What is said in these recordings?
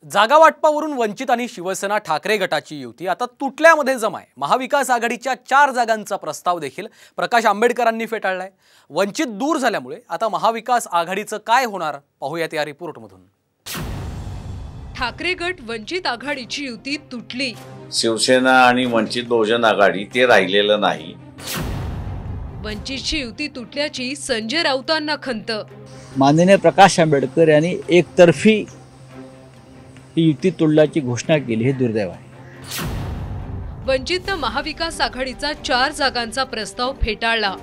जागा वाटपावरून वंचित आणि शिवसेना ठाकरे गटाची युती आता तुटल्यामध्ये जमाय। महाविकास आघाडीच्या 4 जागांचा प्रस्ताव देखील प्रकाश आंबेडकरांनी फेटाळलाय। वंचित दूर झाल्यामुळे आता महाविकास आघाडीचं काय होणार पाहूयात या रिपोर्टमधून। ठाकरे गट वंचित आघाडीची युती तुटली। शिवसेना आणि वंचित बहुजन आघाडी ते राहिलेलं नाही। वंचितची युती तुटल्याची संजय राऊतांना खंत। माननीय प्रकाश आंबेडकर यांनी एकतर्फी ही युती तोडल्याची घोषणा केली, हे दुर्दैव आहे। वंचितनं महाविकास आघाडीचा 4 जागांचा प्रस्ताव फेटाळला।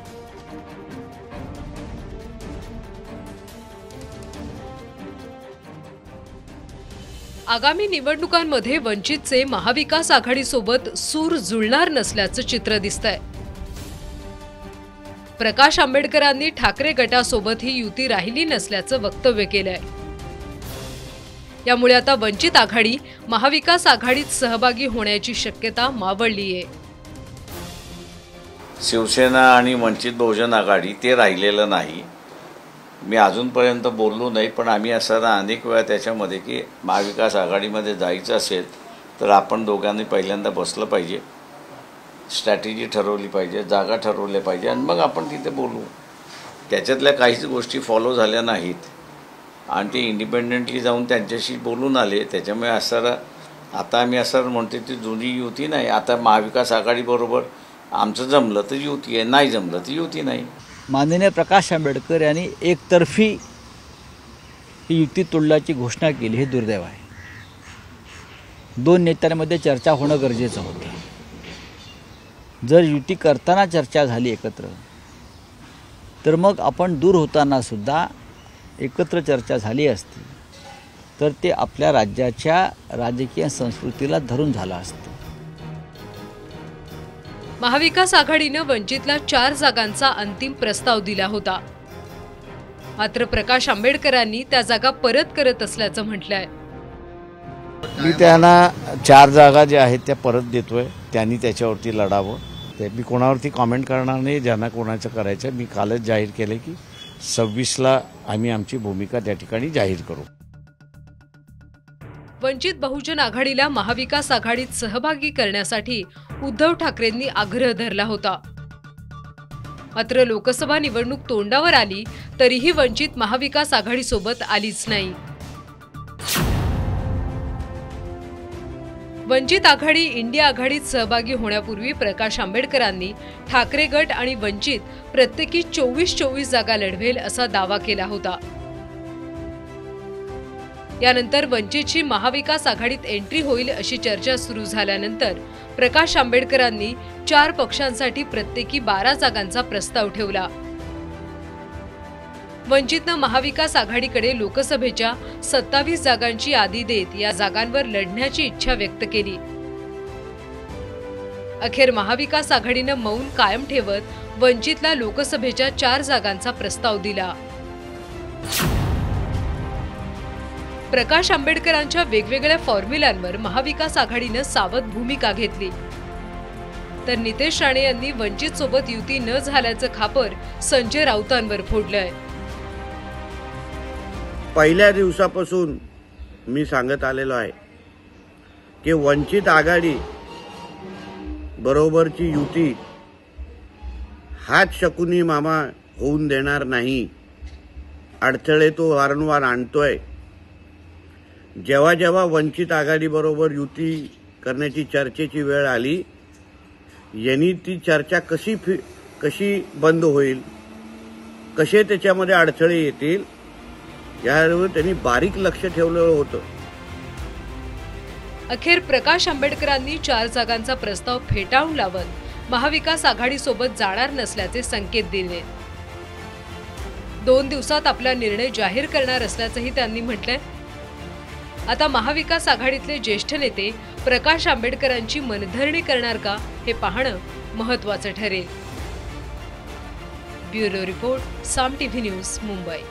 आगामी निवडणुकांमध्ये वंचितचे महाविकास आघाडीसोबत सूर जुळणार नसल्याचं चित्र दिसतंय। प्रकाश आंबेडकरांनी ठाकरे गटासोबत ही युती राहिली नसल्याचं वक्तव्य केलंय। यामुळे आता वंचित आघाडी महाविकास आघाडीत सहभागी होण्याची शक्यता मावळलीये। शिवसेना आणि वंचित बहुजन आघाडी ते राहिलेलं नाही। मी अजूनपर्यंत बोललो नाही, पण आम्ही असं अनेक वेळा त्याच्यामध्ये की महाविकास आघाडीमध्ये जायचं असेल तर आपण दोघांनी पहिल्यांदा बसलं पाहिजे, स्ट्रॅटेजी ठरवली पाहिजे, जागा ठरवल्या पाहिजे आणि मग आपण तिथे बोलू। त्याच्यातल्या काहीच गोष्टी फॉलो झाल्या नाहीत आणि ते इंडिपेंडेंटली जाऊन त्यांच्याशी बोलून आले। त्याच्यामुळे असं आता आम्ही असं म्हणतो ती जुनी युती नाही। आता महाविकास आघाडीबरोबर आमचं जमलं तर युती आहे, नाही जमलं तर युती नाही। माननीय प्रकाश आंबेडकर यांनी एकतर्फी ही युती तोडल्याची घोषणा केली, हे दुर्दैव आहे। 2 नेत्यांमध्ये चर्चा होणं गरजेचं होतं। जर युती करताना चर्चा झाली एकत्र, तर मग आपण दूर होताना सुद्धा एकत्र चर्चा झाली असती तर ते आपल्या राज्याच्या राजकीय संस्कृतीला धरून झालं असतं। महाविकास आघाडीनं वंचितला 4 जागांचा अंतिम प्रस्ताव दिला होता, मात्र प्रकाश आंबेडकरांनी त्या जागा परत करत असल्याचं म्हटलंय। मी त्यांना 4 जागा ज्या आहेत त्या परत देतोय, त्यांनी त्याच्यावरती लढावं। ते मी कोणावरती कॉमेंट करणार नाही, ज्यांना कोणाचं करायचं। मी कालच जाहीर केलं की 26ला आम्ही आमची भूमिका त्या ठिकाणी जाहीर करू। वंचित बहुजन आघाडीला महाविकास आघाडीत सहभागी करण्यासाठी उद्धव ठाकरेंनी आग्रह धरला होता, मात्र लोकसभा निवडणूक तोंडावर आली तरीही वंचित महाविकास आघाडीसोबत आलीच नाही। वंचित आघाडी इंडिया आघाडीत सहभागी होण्यापूर्वी प्रकाश आंबेडकरांनी ठाकरे गट आणि वंचित प्रत्येकी 24 जागा लढवेल असा दावा केला होता। यानंतर वंचितची महाविकास आघाडीत एंट्री होईल अशी चर्चा सुरू झाल्यानंतर प्रकाश आंबेडकरांनी 4 पक्षांसाठी प्रत्येकी 12 जागांचा प्रस्ताव ठेवला। वंचितनं महाविकास आघाडीकडे लोकसभेच्या 27 जागांची यादी देत या जागांवर लढण्याची इच्छा व्यक्त केली। अखेर महाविकास आघाडीनं मौन कायम ठेवत वंचितला लोकसभेच्या 4 जागांचा प्रस्ताव दिला। प्रकाश आंबेडकरांच्या वेगवेगळ्या फॉर्म्युलांवर महाविकास आघाडीनं सावध भूमिका घेतली, तर नितेश राणे यांनी वंचित सोबत युती न झाल्याचं खापर संजय राऊतांवर फोडलंय। पहिल्या दिवसापासून मी सांगत आलेलो आहे की वंचित आघाडी बरोबरची युती हाच शकुनी मामा होऊन देणार नाही। अडथळे तो वारंवार आणतोय। जेव्हा जेव्हा वंचित आघाडी बरोबर युती करण्याची चर्चेची वेळ आली, यांनी ती चर्चा कशी बंद होईल, कसे त्याच्यामध्ये अडथळे येतील यावर त्यांनी बारीक लक्ष ठेवलेलं होतं। अखेर प्रकाश आंबेडकरांनी 4 जागांचा प्रस्ताव फेटाळून लावत महाविकास आघाडीसोबत जाणार नसल्याचे संकेत दिले। 2 दिवसात आपला निर्णय जाहीर करणार असल्याचंही त्यांनी म्हटलंय। आता महाविकास आघाडीतले ज्येष्ठ नेते प्रकाश आंबेडकरांची मनधरणी करणार का हे पाहणं महत्त्वाचं ठरेल। ब्युरो रिपोर्ट, साम टीव्ही न्यूज, मुंबई।